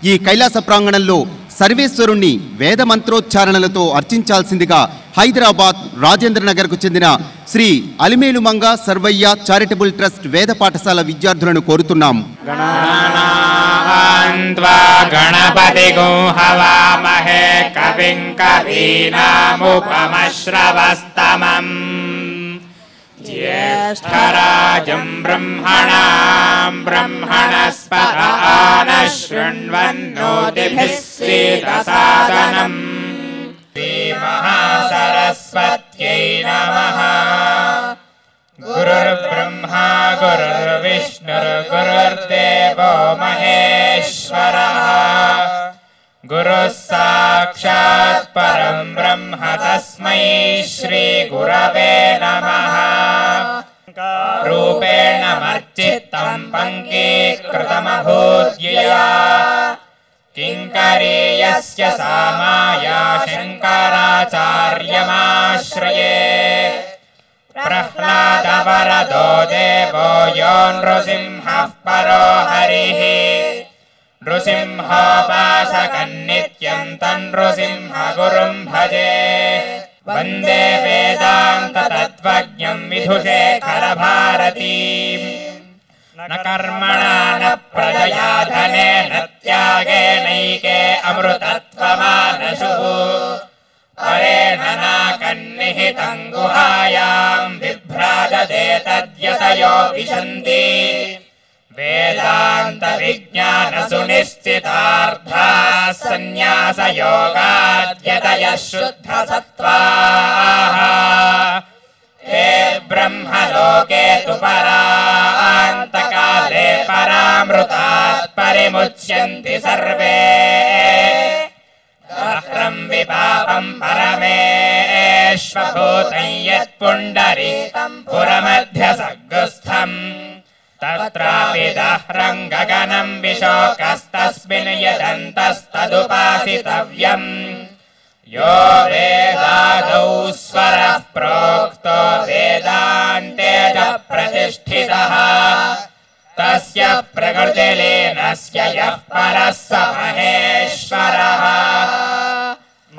ఈ కైలాస ప్రాంగణంలో సర్వేశ్వరుణ్ణి వేద మంత్రోచ్చారణలతో అర్చించాల్సిందిగా హైదరాబాద్ రాజేంద్ర నగర్కు చెందిన శ్రీ అలిమేలుమంగ సర్వయ్య చారిటబుల్ ట్రస్ట్ వేద పాఠశాల విద్యార్థులను కోరుతున్నాం. గణపతి గుహవామహే కవిం కవీనాముపమశ్రవస్తమం జ్యేష్ఠరాజం బ్రహ్మణాం బ్రహ్మణస్పత ఆనశృణ్వన్నోతిభిः శ్రీదసాదనం. శ్రీమహాసరస్వత్యై నమః. గురుర్బ్రహ్మా గురుర్విష్ణుర్గురుర్దేవో మహేశ్వరః. గురుః సాక్షాత్ పరం బ్రహ్మ తస్మై శ్రీ గురవే నమః. రూపేణ మర్చిత్తం పంకీకృతమభూద్యయా కింకరీయస్య సామాయా శంకరాచార్యమాశ్రయే. ప్రహ్లాదవరదో దేవో యో నృసింహః పరో హరిః. నృసింహోపాసకం నిత్యం తన్నృసింహ గురుం భజే. వందే వేదాంత తత్వజ్ఞం విధుశేఖర భారతీం. న కర్మణా న ప్రజయా ధనేన త్యాగేనైకే అమృతత్వమానశుః. పరేణ నాకన్నిహితం గుహాయాం బిభ్రాజతే తద్యతయో విశంతి. వేదాంత విజ్ఞాన సునిశ్చితార్థాః సన్యాస యోగాద్యతయః శుద్ధ సత్వాః. ते ब्रह्मलोके तु परान्तकाले परामृतात् परिमुच्यन्ति सर्वे. अहं विपापं परमेश्वभूतं यत्पुण्डरीकं पुरमध्यसग्गस्थम्. तत्रापि दह्रं गगनं विशोकस्तस्मिन् यदन्तस्तदुपासितव्यम्. यो वेदादौ स्वरः प्रोक्तो वेदान्ते च प्रतिष्ठितः. तस्य प्रकृतिलीनस्य यः परः स महेश्वरः.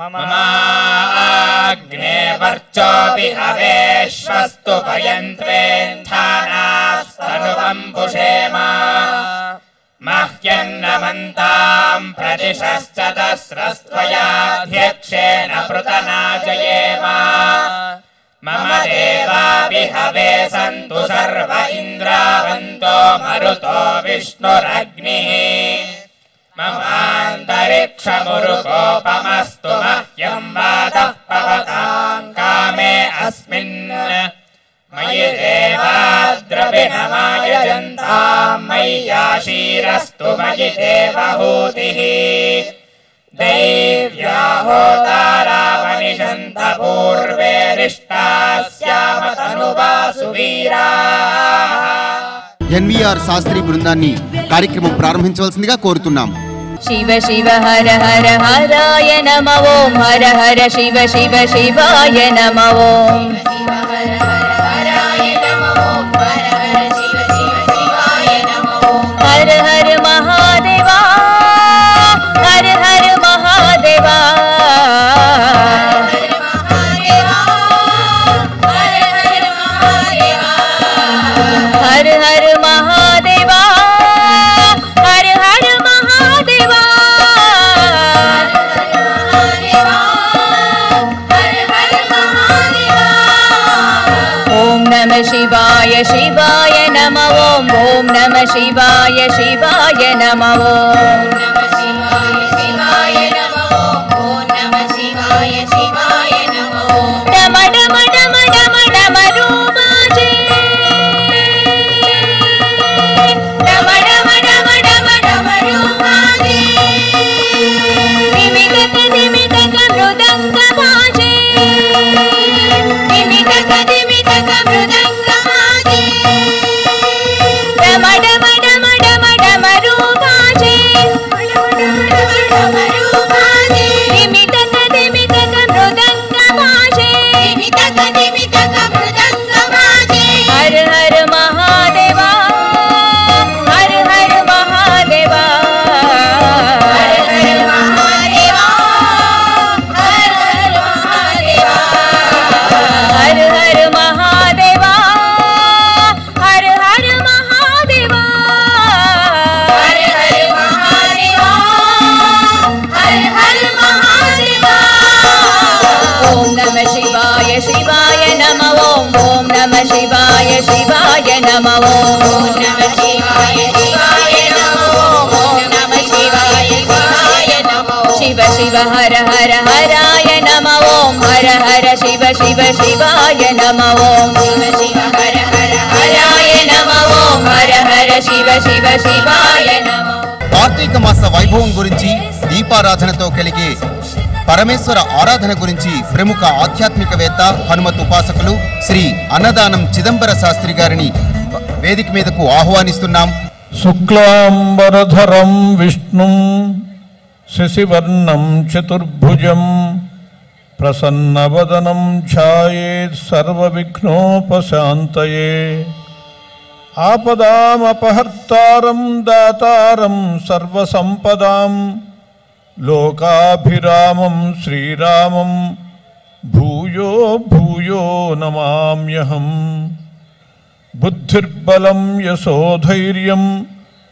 ममाग्ने वर्चोऽपि हवेश्वस्तु भयन्त्वेन्धानास्तनुपम्पुषेम. मह्यन्नमन्तां प्रतिशश्चतस्रस्त्वयाध्यक्षेण पृतनाजयेम. मम देवापि हवे सन्तु सर्व इन्द्रावन्तो मरुतो विष्णुरग्निः. ममान्तरिक्षमुरुकोपमस्तु मह्यं वातः पवतां कामे अस्मिन्. मयि देवाद्रविणमायजन्तां मय्याशीरस्तु मयि देवहूतिः. दैव्या होतारावनिषन्त पूर्वे रिष्टास्याम तनुवासु वीराः. ఎన్వీఆర్ శాస్త్రి బృందాన్ని కార్యక్రమం ప్రారంభించవలసిందిగా కోరుతున్నాం. शिव शिव हर हर हराय नमः ओम. हर हर शिव शिव शिवाय नमः ओम. हर हर महादेवा हर हर महादेवा. हर हर महादेवा हर हर महादेवा. ओम नमः शिवाय शिवाय नमः ओम. ओम नमः शिवाय शिवाय नमः ओम. डम डम डम डम डमरुमाजे. डम डम डम डम डमरुमाजे. दिमितक दिमितक मृदङ्गमाजे. दिमितक दिमितक मृदङ्गमाजे. डम डम डम डम डमरुमाजे. दिमितक दिमितक मृदङ्गमाजे. हर हर महादेवा हर हर महादेवा. नमः ॐ नमः शिवाय शिवाय नमः ॐ नमः शिवाय शिवाय नमः शिव शिव हर हर हराय नमः ॐ हर हर शिव शिव शिवाय नमः ॐ शिव शिव हर हर हराय नमः ॐ हर हर शिव शिव शिवाय नमः। కార్తీక మాస వైభవం గురించి, దీపారాధనతో కలిగే పరమేశ్వర ఆరాధన గురించి ప్రముఖ ఆధ్యాత్మికవేత్త హనుమత్ ఉపాసకులు శ్రీ అన్నదానం చిదంబర శాస్త్రి గారిని వేదిక మీదకు ఆహ్వానిస్తున్నాం. శుక్లాంబరధరం విష్ణుం శశివర్ణం చతుర్భుజం ప్రసన్నవదనం ఛాయేత్ సర్వవిఘ్నోపశాంతయే ఆపదామపహర్తారం దాతారం సర్వసంపదాం లోకాభిరామం శ్రీరామం భూయో భూయో నమామ్యహం. బుద్ధిర్బలం యశోధైర్యం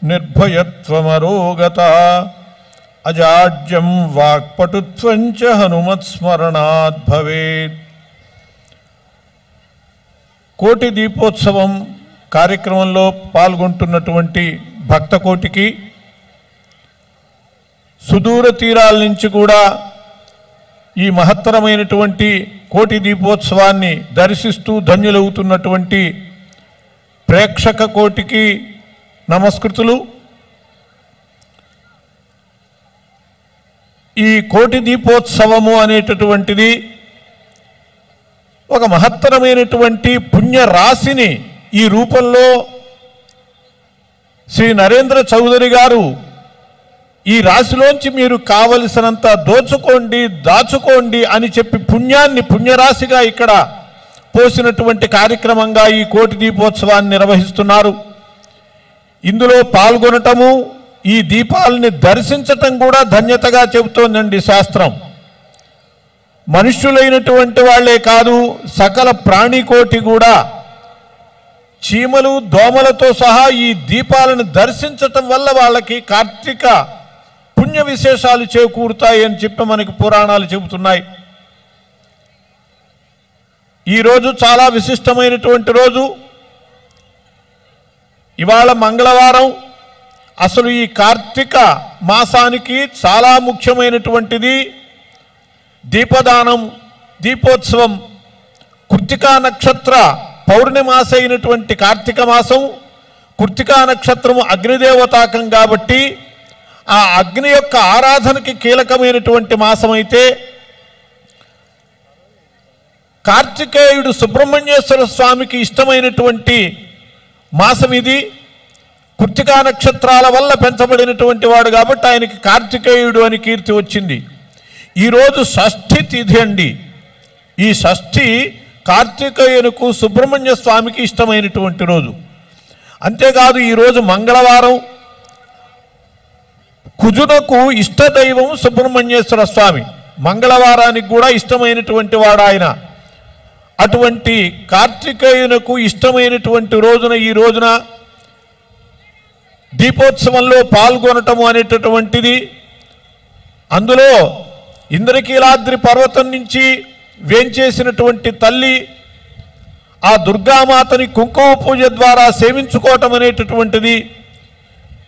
నిర్భయత్వమరోగత అజాడ్యం వాక్పటుత్వం చ హనుమత్స్మరణాత్ భవేత్. కోటి దీపోత్సవం కార్యక్రమంలో పాల్గొంటున్నటువంటి భక్తకోటికి, సుదూర తీరాల నుంచి కూడా ఈ మహత్తరమైనటువంటి కోటి దీపోత్సవాన్ని దర్శిస్తూ ధన్యులవుతున్నటువంటి ప్రేక్షక కోటికి నమస్కృతులు. ఈ కోటి దీపోత్సవము అనేటటువంటిది ఒక మహత్తరమైనటువంటి పుణ్య రాశిని ఈ రూపంలో శ్రీ నరేంద్ర చౌదరి గారు ఈ రాశిలోంచి మీరు కావలసినంత దోచుకోండి, దాచుకోండి అని చెప్పి పుణ్యాన్ని పుణ్యరాశిగా ఇక్కడ పోసినటువంటి కార్యక్రమంగా ఈ కోటి దీపోత్సవాన్ని నిర్వహిస్తున్నారు. ఇందులో పాల్గొనటము, ఈ దీపాలని దర్శించటం కూడా ధన్యతగా చెబుతోందండి శాస్త్రం. మనుష్యులైనటువంటి వాళ్లే కాదు, సకల ప్రాణికోటి కూడా చీమలు దోమలతో సహా ఈ దీపాలను దర్శించటం వల్ల వాళ్ళకి కార్తీక పుణ్య విశేషాలు చేకూరుతాయి అని చెప్పి మనకి పురాణాలు చెబుతున్నాయి. ఈరోజు చాలా విశిష్టమైనటువంటి రోజు. ఇవాళ మంగళవారం. అసలు ఈ కార్తీక మాసానికి చాలా ముఖ్యమైనటువంటిది దీపదానం, దీపోత్సవం. కృత్తికా నక్షత్ర పౌర్ణమాస అయినటువంటి కార్తీక మాసం, కృత్తికా నక్షత్రము అగ్నిదేవతాకం కాబట్టి ఆ అగ్ని యొక్క ఆరాధనకి కీలకమైనటువంటి మాసం అయితే, కార్తికేయుడు సుబ్రహ్మణ్యేశ్వర స్వామికి ఇష్టమైనటువంటి మాసం ఇది. కృత్తికా నక్షత్రాల వల్ల పెంచబడినటువంటి వాడు కాబట్టి ఆయనకి కార్తికేయుడు అని కీర్తి వచ్చింది. ఈరోజు షష్ఠి తిథి అండి. ఈ షష్ఠి కార్తికేయునికి సుబ్రహ్మణ్య స్వామికి ఇష్టమైనటువంటి రోజు. అంతేకాదు ఈరోజు మంగళవారం. కుజునకు ఇష్టదైవం సుబ్రహ్మణ్యేశ్వర స్వామి, మంగళవారానికి కూడా ఇష్టమైనటువంటి వాడు ఆయన. అటువంటి కార్తికేయునకు ఇష్టమైనటువంటి రోజున ఈ రోజున దీపోత్సవంలో పాల్గొనటము అనేటటువంటిది, అందులో ఇంద్రకీలాద్రి పర్వతం నుంచి వేంచేసినటువంటి తల్లి ఆ దుర్గామాతని కుంకుమ పూజ ద్వారా సేవించుకోవటం అనేటటువంటిది,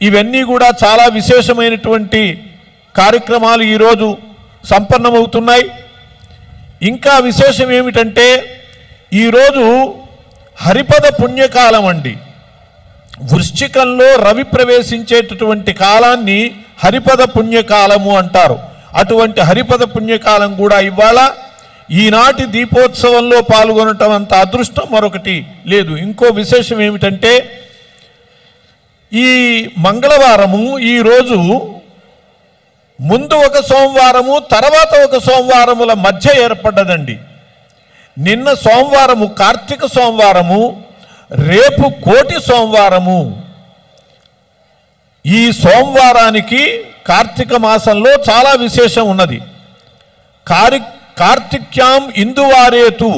ఇవన్నీ కూడా చాలా విశేషమైనటువంటి కార్యక్రమాలు ఈరోజు సంపన్నమవుతున్నాయి. ఇంకా విశేషం ఏమిటంటే ఈరోజు హరిపద పుణ్యకాలం అండి. వృశ్చికంలో రవి ప్రవేశించేటటువంటి కాలాన్ని హరిపద పుణ్యకాలము అంటారు. అటువంటి హరిపద పుణ్యకాలం కూడా ఇవాళ ఈనాటి దీపోత్సవంలో పాల్గొనటం అంత అదృష్టం మరొకటి లేదు. ఇంకో విశేషం ఏమిటంటే ఈ మంగళవారము ఈరోజు ముందు ఒక సోమవారము, తర్వాత ఒక సోమవారముల మధ్య ఏర్పడ్డదండి. నిన్న సోమవారము కార్తీక సోమవారము, రేపు కోటి సోమవారము. ఈ సోమవారానికి కార్తీక మాసంలో చాలా విశేషం ఉన్నది. కార్తిక్యాం ఇందువారేతు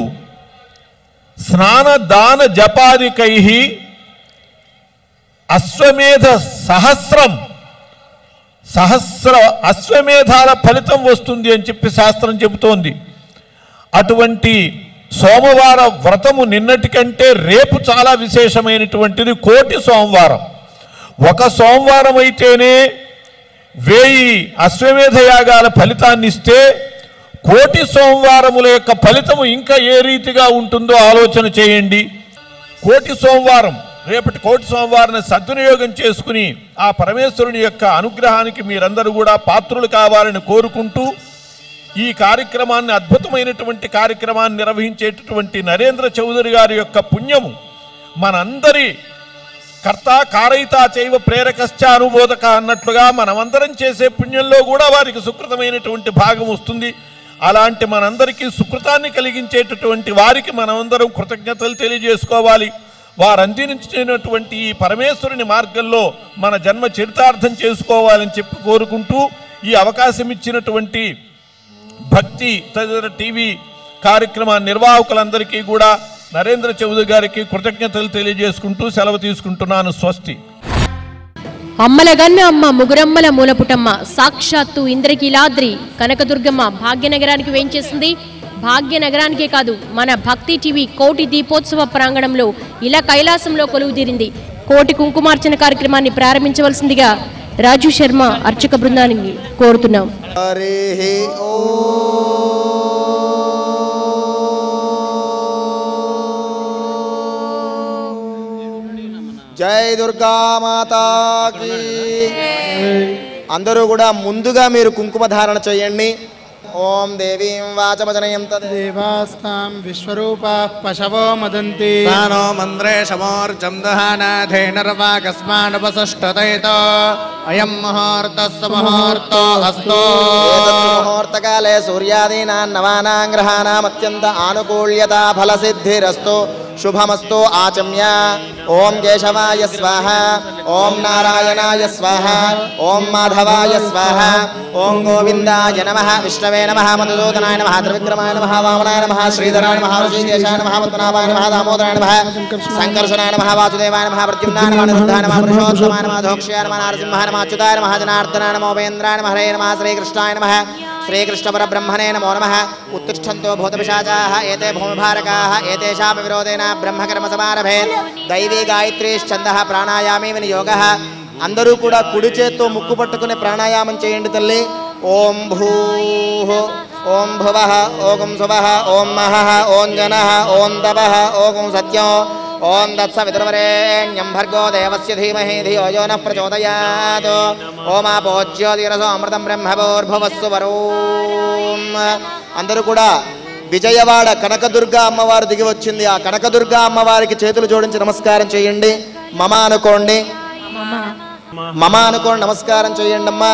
స్నాన దాన జపాదికై అశ్వమేధ సహస్ర అశ్వమేధాల ఫలితం వస్తుంది అని చెప్పి శాస్త్రం చెబుతోంది. అటువంటి సోమవార వ్రతము నిన్నటి కంటే రేపు చాలా విశేషమైనటువంటిది. కోటి సోమవారం. ఒక సోమవారం అయితేనే 1000 అశ్వమేధ యాగాల ఫలితాన్ని ఇస్తే కోటి సోమవారముల యొక్క ఫలితము ఇంకా ఏ రీతిగా ఉంటుందో ఆలోచన చేయండి. కోటి సోమవారం, రేపటి కోటి సోమవారాన్ని సద్వినియోగం చేసుకుని ఆ పరమేశ్వరుని యొక్క అనుగ్రహానికి మీరందరూ కూడా పాత్రులు కావాలని కోరుకుంటూ, ఈ కార్యక్రమాన్ని, అద్భుతమైనటువంటి కార్యక్రమాన్ని నిర్వహించేటటువంటి నరేంద్ర చౌదరి గారి యొక్క పుణ్యము మనందరి కర్త కారయితా చైవ ప్రేరకశ్చ అనుబోధక అన్నట్లుగా మనమందరం చేసే పుణ్యంలో కూడా వారికి సుకృతమైనటువంటి భాగం వస్తుంది. అలాంటి మనందరికీ సుకృతాన్ని కలిగించేటటువంటి వారికి మనమందరం కృతజ్ఞతలు తెలియజేసుకోవాలి. వారు అందించినటువంటి ఈ పరమేశ్వరుని మార్గంలో మన జన్మ చరితార్థం చేసుకోవాలని చెప్పి కోరుకుంటూ, ఈ అవకాశం ఇచ్చినటువంటి భక్తి తదితర టీవీ కార్యక్రమ నిర్వాహకులందరికీ కూడా నరేంద్ర చౌదరి గారికి కృతజ్ఞతలు తెలియజేసుకుంటూ సెలవు తీసుకుంటున్నాను. స్వస్తి. అమ్మలగన్న అమ్మ ముగురమ్మల మూలపుటమ్మ సాక్షాత్తు ఇంద్రకీలాద్రి కనకదుర్గమ్మ భాగ్యనగరానికి వేంచేసింది. భాగ్యనగరానికే కాదు, మన భక్తి టీవీ కోటి దీపోత్సవ ప్రాంగణంలో ఇలా కైలాసంలో కొలువుదీరింది. కోటి కుంకుమార్చన కార్యక్రమాన్ని ప్రారంభించవలసిందిగా రాజు శర్మ అర్చక బృందాన్ని కోరుతున్నాం. జై దుర్గా మాతాకి. అందరూ కూడా ముందుగా మీరు కుంకుమ ధారణ చేయండి. ఓం దేవీం వాచమజనయం దేవాస్తాం విశ్వరూపా పశవో మదంతి సానో మంత్రే శమోర్జం దహానాధేనర్వాకస్మానుపసష్టతైతో అయం ముహూర్తస్సు ముహూర్తో అస్తో. ముహూర్తకాలే సూర్యాదీనాం నవానాం గ్రహాణాం అత్యంత ఆనుకూల్యత ఫలసిద్ధిరస్తు శుభమస్తు ఆచమ్య. ఓం కేశవాయ స్వాహ, ఓం నారాయణాయ స్వాహ, ఓం మాధవాయ స్వాహ, ఓం గోవిందాయ నమః, విష్ణవే నమః, మధుసూదనాయ నమః, త్రివిక్రమాయ నమః, వామనాయ నమః, శ్రీధరాయ నమః, ఋషికేశాయ నమః, పద్మనాభాయ నమః, దామోదరాయ నమః, సంకర్షణాయ నమః, వాసుదేవాయ నమః, ప్రద్యుమ్నాయ నమః, నిరుద్ధాయ నమః, పురుషోత్తమాయ నమః, ధోక్షయాయ నమః, నరసింహాయ నమః, అచ్యుతాయ నమః, జనార్దనాయ నమః, ఉపేంద్రాయ నమః, హరే నమః, శ్రీకృష్ణాయ నమః, శ్రీకృష్ణపరబ్రహ్మణే నమో నమః. ఉత్తిష్టంతో భూతపిశాచాః ఏతే భూమిభారకాః ఏతేషాం విరోధేన బ్రహ్మకర్మ సమారభే. దైవీ గాయత్రీశ్చందః ప్రాణాయామే వినియోగః. అందరూ కూడా కుడి చేత్తో ముక్కు పట్టుకుని ప్రాణాయామం చేయండి తల్లి. ఓం భూః, ఓం భువః, ఓం సువః, ఓం మహః, ఓం జనః, ఓం తపః, ఓం సత్యం, ఓం తత్సవితుర్వరేణ్యం భర్గో దేవస్య ధీమహి ధియో యో నః ప్రచోదయాత్. ఓమాపో జ్యోతిరసో అమృతం బ్రహ్మభూర్భువస్సు వరోం. అందరూ కూడా విజయవాడ కనకదుర్గ అమ్మవారు దిగి వచ్చింది. ఆ కనకదుర్గ అమ్మవారికి చేతులు జోడించి నమస్కారం చేయండి. మమ అనుకోండి, మమ అనుకోండి, నమస్కారం చేయండి అమ్మా.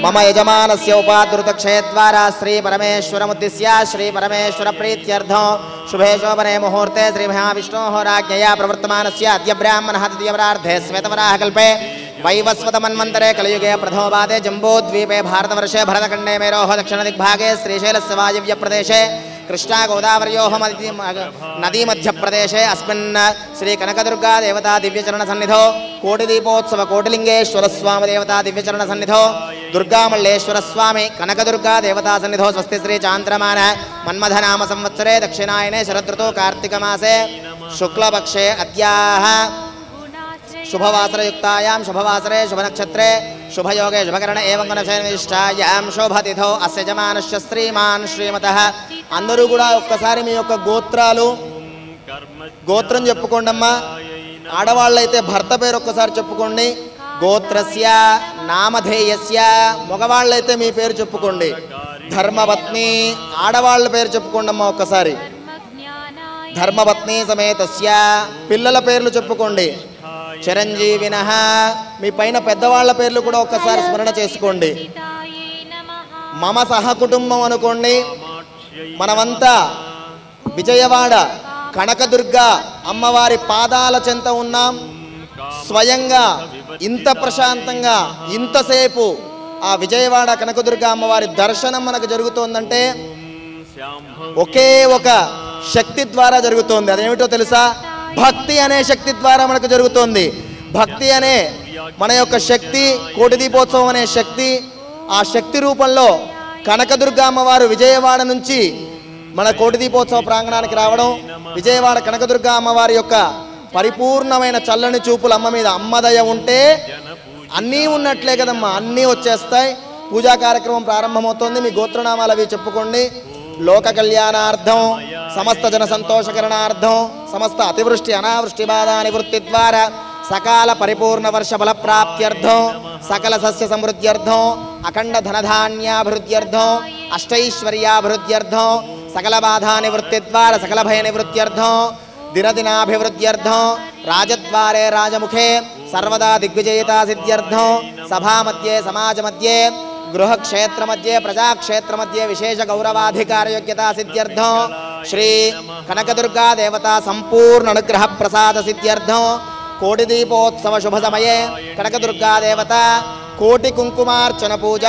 మమ యజమానస్య ఉపాధృత క్షయద్వారా శ్రీ పరమేశ్వరముద్దిశ్య శ్రీ పరమేశ్వర ప్రీత్యర్థం శుభే శోభనే ముహూర్తే శ్రీ మహావిష్ణోః రాజ్ఞయా ప్రవర్తమానస్య అద్య బ్రాహ్మణః తృతీయవరార్ధే శ్వేతవరాహ కల్పే వైవస్వత మన్వంతరే కలియుగే ప్రథమపాదే జంబూద్వీపే భారతవర్షే భరతఖండే మేరోః దక్షిణదిగ్भागे శ్రీశైలस्य వాయవ్యప్రదేశే कृष्णा गोदावरयोः नदी मध्यप्रदेशे अस्मिन् श्री कनकदुर्गा देवता दिव्यचरण सन्निधौ कोटिदीपोत्सव कोटिलिंगेश्वर स्वामी देवता दिव्यचरण सन्निधौ दुर्गामल्लेश्वर स्वामी कनकदुर्गा देवता सन्निधौ स्वस्ति श्री चांद्रमान मन्मथनाम संवत्सरे दक्षिणायने शरदृतु कार्तिकमासे शुक्लपक्षे अद्याः शुभवासरयुक्तायां शुभवासरे शुभनक्षत्रे शुभयोगे शुभकरणे एवं गुणविशिष्टायां శోభతిథో అస్య యజమానస్య శ్రీమాన్ శ్రీమతః. అందరూ కూడా ఒక్కసారి మీ యొక్క గోత్రం చెప్పుకోండి అమ్మా. ఆడవాళ్ళైతే భర్త పేరు ఒక్కసారి చెప్పుకోండి. గోత్రస్య నామధేయస్య. మగవాళ్ళైతే మీ పేరు చెప్పుకోండి. ధర్మపత్ని. ఆడవాళ్ళ పేరు చెప్పుకోండి అమ్మా ఒక్కసారి. ధర్మపత్ని సమేతస్య. పిల్లల పేర్లు చెప్పుకోండి. చిరంజీవినః. మీ పైన పెద్దవాళ్ల పేర్లు కూడా ఒక్కసారి స్మరణ చేసుకోండి. మమ సహకుటుంబం అనుకోండి. మనమంతా విజయవాడ కనకదుర్గ అమ్మవారి పాదాల చెంత ఉన్నాం. స్వయంగా ఇంత ప్రశాంతంగా ఇంతసేపు ఆ విజయవాడ కనకదుర్గ అమ్మవారి దర్శనం మనకు జరుగుతోందంటే ఒకే ఒక శక్తి ద్వారా జరుగుతోంది. అదేమిటో తెలుసా? భక్తి అనే శక్తి ద్వారా మనకు జరుగుతోంది. భక్తి అనే మన యొక్క శక్తి, కోటి దీపోత్సవం అనే శక్తి, ఆ శక్తి రూపంలో కనకదుర్గ అమ్మవారు విజయవాడ నుంచి మన కోటి దీపోత్సవ ప్రాంగణానికి రావడం, విజయవాడ కనకదుర్గా అమ్మవారి యొక్క పరిపూర్ణమైన చల్లని చూపులు అమ్మ మీద. అమ్మదయ ఉంటే అన్నీ ఉన్నట్లే కదమ్మా, అన్నీ వచ్చేస్తాయి. పూజా కార్యక్రమం ప్రారంభమవుతోంది. మీ గోత్రనామాలు అవి చెప్పుకోండి. లోక కళ్యాణార్థం, సమస్త జన సంతోషకరణార్థం, సమస్త అతివృష్టి అనావృష్టి బాధా నివృత్తి ద్వారా, సకాల పరిపూర్ణ వర్ష ఫల ప్రాప్త్యర్థం, సకల సస్య సమృద్ధ్యర్థం, అఖండ ధనధాన్యాభివృద్ధ్యర్థం, అష్టైశ్వర్యాభివృద్ధ్యర్థం, సకల బాధా నివృత్తి ద్వారా సకల భయ నివృత్త్యర్థం, దినదినాభివృద్ధ్యర్థం, రాజద్వారే రాజముఖే సర్వదా దిగ్విజయతా సిద్ధ్యర్థం, సభా మధ్యే సమాజ మధ్యే గృహక్షేత్ర మధ్యే ప్రజాక్షేత్ర మధ్యే విశేష గౌరవాధికార యోగ్యతా సిద్ధ్యర్థం, శ్రీ కనకదుర్గా దేవతా సంపూర్ణ అనుగ్రహ ప్రసాద సిద్ధ్యర్థం, కోటి దీపోత్సవ శుభ సమయే కనకదుర్గా దేవత కోటి కుంకుమార్చన పూజ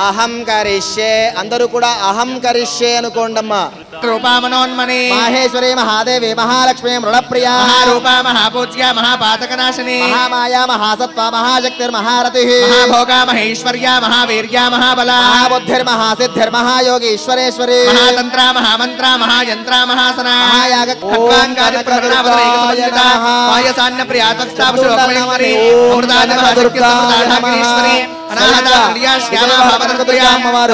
అహం కరిష్యే. అందరూ కూడా అహం కరిష్యే అనుకోండమ్మా. రూపామనోన్మణి మాహేశ్వరి మహాదేవి మహాలక్ష్మి మృణప్రియా మహారూపా మహాపూజ్య మహాపాతకనాశిని మహామాయా మహాసత్వ మహాశక్తిర్మహారతి మహాభోగా మహేశ్వర్య మహావీర్య మహాబల మహాబుద్ధిర్మహాసిద్ధిర్మహాయోగి ఈశ్వరేశ్వరి మహాతంత్ర మహామంత్ర మహాయంత్ర మహాసన మహాయాగ ఖడ్వాంగాది ప్రకటనావరేకసంయుత పాయసాన్న ప్రియాతక్స్తాపశోకమేశ్వరి అమృతాది మహాదుర్గాధీశ్వరి అనాహత ప్రియా శ్యామ భావనప్రియా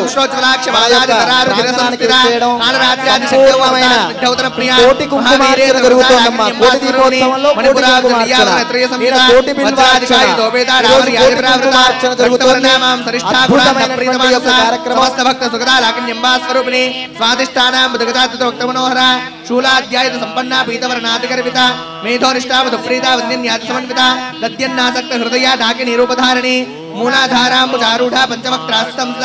విశ్వోజ్వలాక్ష వాయాది తరారు దినసంస్థిత కాలరాత్ర్యాది శక్తివమైన విద్యౌతర ప్రియా కోటి కుంకుమార్చన జరుగుతోందమ్మా. కోటి దీపోత్సవంలో కోటి కుంకుమార్చన, కోటి బిల్వార్చన, కుంకుమార్చన జరుగుతోంది. అద్భుతమైనటువంటి యొక్క కార్యక్రమం. సమస్త భక్త సుగదాలాకన్యంబా స్వరూపిణి స్వాదిష్టానాం బుధగతాత్త భక్త మనోహర శూలాధ్యాయుత సంపన్న పీతవరనాథగర్విత మేధోనిష్టావధు ప్రీత వందిన్యాతి సమన్విత దద్యన్నాసక్త హృదయ డాకి నిరూపధారిణి మూలాధారాంబుజారూఢ పంచవక్త్రాస్తంస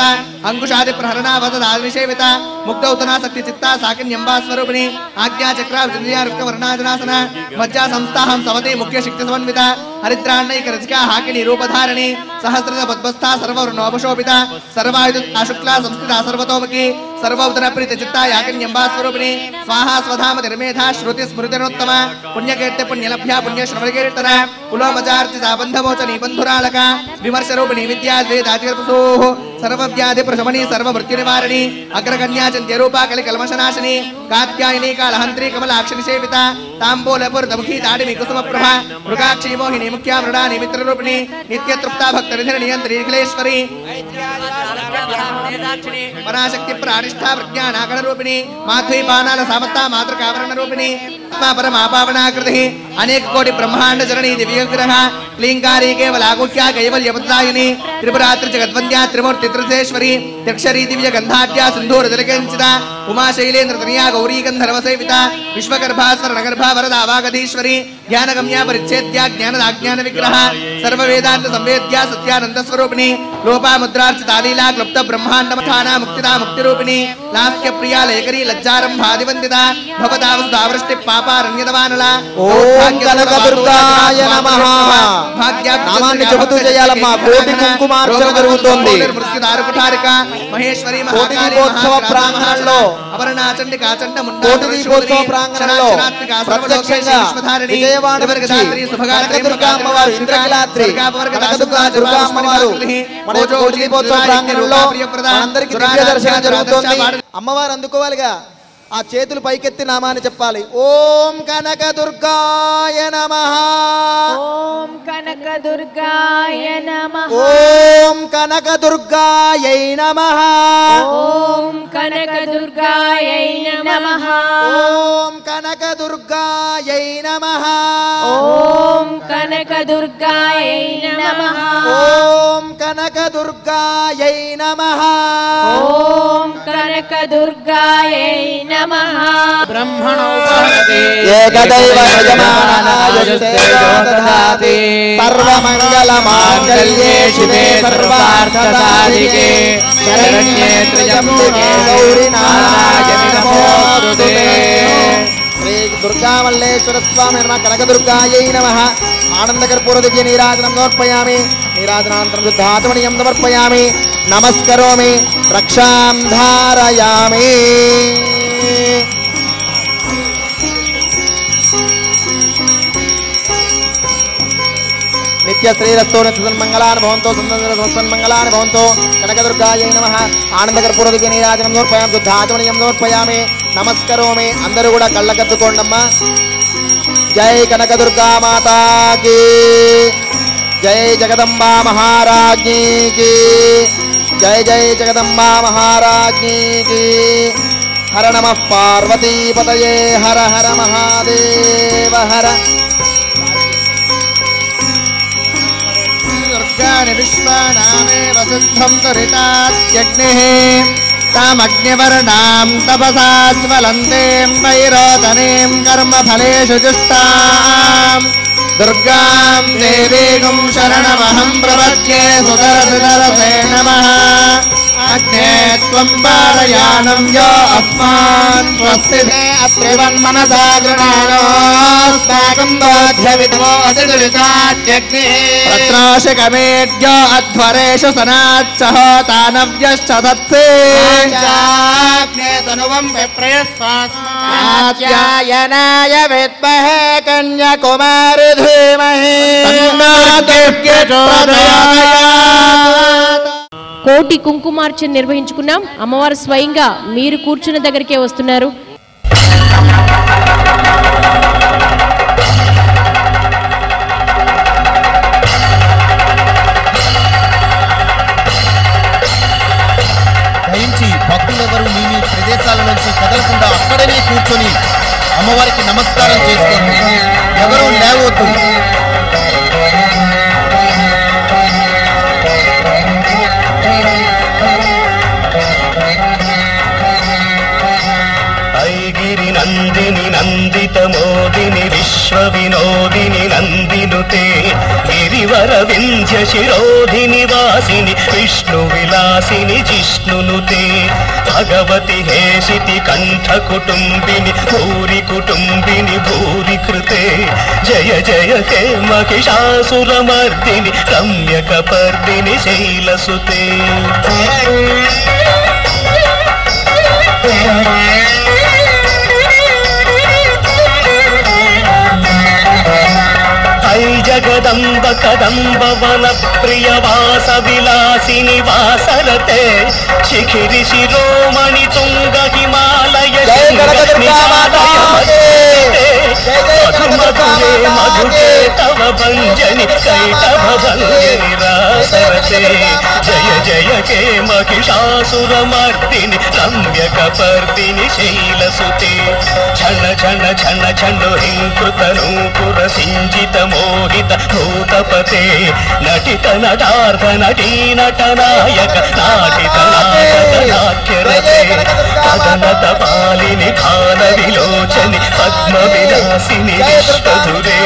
అంకుశాది ప్రహరణావతాదిసేవిత ముగ్ధౌతనా శక్తి చిత్తా సాకిన్యంబా స్వరూపిణి ఆజ్ఞాచక్ర విజయారుక్త వర్ణాజనాసన మజ్జా సంస్థాహం సవతి ముఖ్య శక్తి సమన్విత హరిద్రాన్నైక రచికా హాకిని రూపధారిణి సహస్రద పద్మస్థా సర్వవర్ణోపశోభిత సర్వాయుధ అశుక్లా సంస్థిత సర్వతోముఖి సర్వౌతర ప్రీత చిత్తా యాకిన్యంబా స్వరూపిణి స్వాహా స్వధామ నిర్మేధా శృతి స్మృతినోత్తమ పుణ్యకీర్తి పుణ్యలభ్య పుణ్యశ్రవణకీర్తన పులోమచార్చిత బంధమోచ నిబంధురాలక విమర్శ రూపిణి విద్యా ద్వేదాతిర్పసోః సర్వవ్యాధి ప్రశమని సర్వమృత్యు నివారణి అగ్రకన్యా చంద్యరూపా కలి కల్మషనాశిని కాత్యాయని కాళహంత్రి కమలాక్షి సేవిత తాంబూలపురదముఖి తాడిమి కుసుమ ప్రభ మృగాక్షి మోహిని ముఖ్యా మృడా నిమిత్ర రూపిణి నిత్యతృప్తా భక్త నిధిర నియంత్రి నిఖిలేశ్వరి పరాశక్తి ప్రాణిష్ఠా ప్రజ్ఞానాగణ రూపిణి మాధ్వీపానాల సామత్తా మాతృకావరణ రూపిణి పరమాపావనాకృతి అనేక కోటి బ్రహ్మాండ జననీ దివ్యగ్రహ క్లీంకారీ కేవలాగుఖ్యా కైవల్యపదాయిని త్రిపురాత్రి జగద్వంద్యా త్రిమూర్తి త్రిశేశ్వరి త్రిక్షరీ దివ్య గంధాఢ్యా సింధూర జలకంచిత ఉమా శైలేంద్ర తనయా గౌరీ గంధర్వ సేవిత విశ్వగర్భాస్వర నగర్భా వరదా వాగధీశ్వరి జ్ఞానగమ్యా పరిచ్ఛేద్యా జ్ఞానదాజ్ఞాన విగ్రహ సర్వ వేదాంత సంవేద్యా సత్యానంద స్వరూపిణి లోపాముద్రార్చితాలీలా క్లుప్త బ్రహ్మాండమఠానా ముక్తిదా ముక్తిరూపిణి లాస్య ప్రియా లేకరీ లజ్జారంభాదివందిత భవదావృష్టి పాపారణ్యదవానల ఓం కనకదుర్గాయ నమః. నామాన్ని చెబుతూ చేయాలమ్మా. కోటి కుంకుమార్చన జరుగుతోంది. మహేశ్వరి కోటి దీపోత్సవ ప్రాంగణంలో కోటి దీపోత్సవ ప్రాంగణంలో ప్రత్యక్షంగా విజయవాడ నుంచి కనకదుర్గా అమ్మవారు ఇంద్రకీలాద్రి కనకదుర్గా అమ్మవారు మన కోటి దీపోత్సవ ప్రాంగణంలో మనందరికీ దివ్య దర్శనం జరుగుతోంది. అమ్మవారు అందుకోవాలిగా. ఆ చేతులు పైకెత్తి నామాన్ని చెప్పాలి. ఓం కనకదుర్గాయ నమః. ఓం కనకదుర్గాయ నమః. ఓం కనకదుర్గాయై నమః. ఓం కనకదుర్గాయై నమః. ఓం కనకదుర్గాయై నమః. ఓం కనకదుర్గాయై నమః. ఓం కనకదుర్గాయై నమః. ఓం కనకదుర్గాయై నమః. బ్రహ్మణో ఏకదైవ యజమానాయస్తేజో దదాతి సర్వమంగళమాంగళ్యే శివే సర్వార్థసాధికే శరణ్యే త్ర్యంబకే గౌరీ నారాయణి నమోస్తుతే. శ్రీ దుర్గామల్లేశ్వర స్వామి నమః. కనకదుర్గాయై నమః. ఆనందకర్పూర దివ్య నీరాజనం సమర్పయామి. నీరాజనానంతరం శుద్ధాత్మనీయం సమర్పయామి. నమస్కరోమి. రక్షాం ధారయామి. నిత్యశ్రీరస్తో నిత్యసన్మంగళాని భవంతో సన్మంగళాని భవంతో కనకదుర్గాయై నమః ఆనందకర్పూరదికి నీరాజనం సమర్పయామి శుద్ధాచమనీయం సమర్పయామి నమస్కరోమి అందరూ కూడా కళ్ళకద్దుకోండమ్మా జై కనకదుర్గా మాతాకి జై జగదంబా మహారాజ్ఞీకి జై జై జగదంబా మహారాజ్ఞీకి హర నమః పార్వతీపతయే హర హర మహాదేవ హర దుర్గాని విశ్వానామేవ సిద్ధం తురితాత్యగ్నిః తామగ్నివర్ణాం తపసా జ్వలంతేం వైరోచనీం కర్మఫలేషు జుష్టాం దుర్గాం దేవీగుం శరణమహం ప్రపద్యే సుదర్శనరసే నమః అగ్నే త్వం పారయాణం యో అస్మాన్ స్వస్తితే అత్రివన్మనసా గృణానోస్మాకం బోధ్యవిద్మో అతిదురితాత్యగ్నిః తత్రాశకమేద్యో అధ్వరేషు సనాచ్చహోతానవ్యశ్చ తత్సే అగ్నే తనువం విప్రయస్వాస్మయాయనాయ విద్మహే కన్యాకుమారి ధీమహి కోటి కుంకుమార్చన నిర్వహించుకున్నాం. అమ్మవారు స్వయంగా మీరు కూర్చున్న దగ్గరికే వస్తున్నారు. దయించి భక్తులెవరూ మీ మీ ప్రదేశాల నుంచి కదలకుండా అక్కడనే కూర్చొని అమ్మవారికి నమస్కారం చేసుకోండి. ఎవరూ లేవద్దు. ఐగిరి నందిని నందిత మోదిని విశ్వ వినోదిని నందినుతే గిరివర వింధ్య శిరోధిని వాసిని విష్ణు విలాసిని జిష్ణునుతే భగవతి హేషితి కంఠ కుటుంబిని భూరి కుటుంబిని భూరి కృతే జయ జయ హే మహిషాసురమర్దిని రమ్యకపర్దిని శైలసుతే ఐ జగదంబ కదంబ వన ప్రియ వాస విలాసిని వాసరతే శిఖిరి శిరోమణి తుంగ హిమాలయ మధుమధురే మధుకే తవ భంజని కైటభ భంజని రాసరతే జయ జయ కే మహిషాసురమర్దిని రమ్యకపర్దిని శైలసుతే ఛణ ఛణ ఛణ ఛణు హింకృత నూపుర సింజిత మోహిత భూతపతే నటిత నటార్థ నటీ నటనాయక నాటిత నాటక నాట్యరతే కదనత పాలిని ఖాన విలోచని పద్మ విలాసిని విశ్వధురే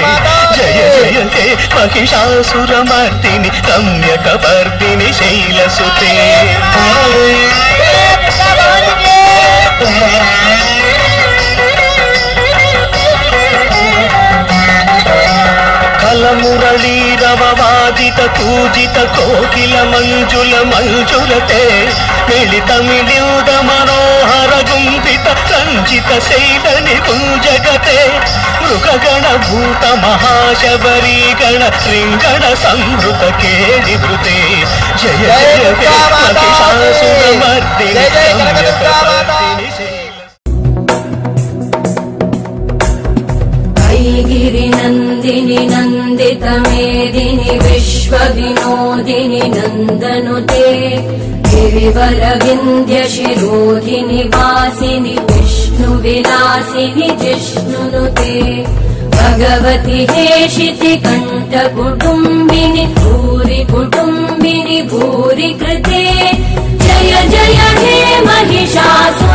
జయ జయ హే మహిషాసురమర్దిని రమ్యకపర్దిని శైలసుతే కలమురళీరవవాదిత కూజిత కోకిల మంజుల మంజులతే మిళిత మిళియుద మనోహర గుంపిత రంజిత శైలని గుంజగతే మృగగణ భూత మహాశబరీ గణ శృంగణ సంవృత కేళి భృతే జయ జయ హే మహిషాసురమర్దిని రమ్యకపర్దిని गिरि नंदिनि नंदित मेदिनि विश्व विनोदिनि नंदनुते गिरिवर विंध्य शिरोधिनि वासिनि विष्णु विलासिनि जिष्णुनुते भगवति हेशिति कंठ कुटुंबिनि भूरि कृते जय जय हे महिषासुरमर्दिनि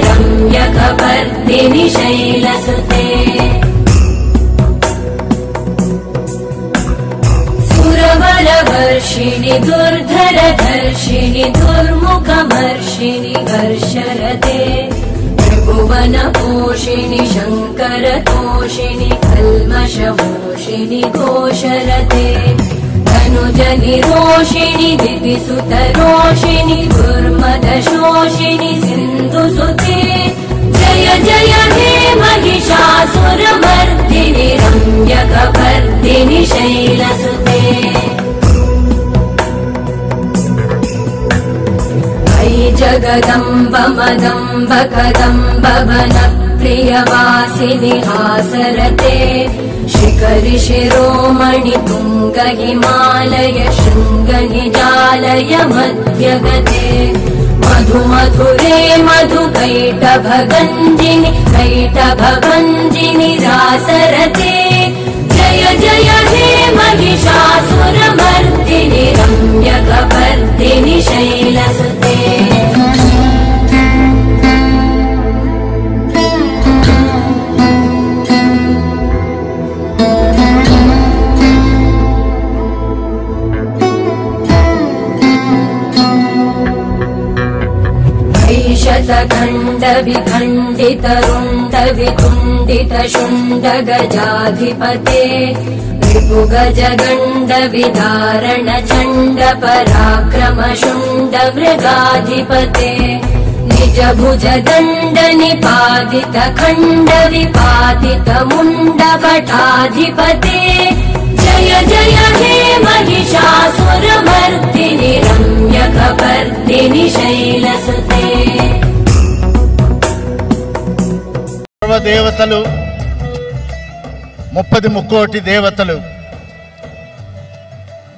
रम्यकपर्दिनि शैलसुते सुरवरवर्षिणि दुर्धरधर्षिणि दुर्मुखमर्षिणि कर्षरते त्रिभुवनपोषिणि शङ्करतोषिणि कल्मषमोषिणि घोषरते धनुजनिरोषिणि दिविसुतरोषिणि दुर्मदशोषिणि सिन्धुसुते जय जय जय हे महिषासुरमर्दिनि रम्यकपर्दिनि शैलसुते अयि जगदम्ब मदम्ब कदम्ब वन प्रियवासिनि हासरते शिखरि शिरोमणि तुंग हिमालय शृंग निजालय मध्यगते मधु मधुरे मधु कैटभगञ्जिनि रासरते जय जय हे महिषासुरमर्दिनि रम्यकपर्दिनि शैलसुते शतखण्ड विखण्डित रुण्ड वितुण्डित शुण्ड गजाधिपते रिपुगज गण्ड विदारण चण्ड पराक्रम शुण्ड मृगाधिपते निज भुज दण्ड निपातित खण्ड विपातित मुण्ड भटाधिपते जय जय हे महिषासुरमर्दिनि रम्यकपर्दिनि शैलसुते దేవతలు 30 దేవతలు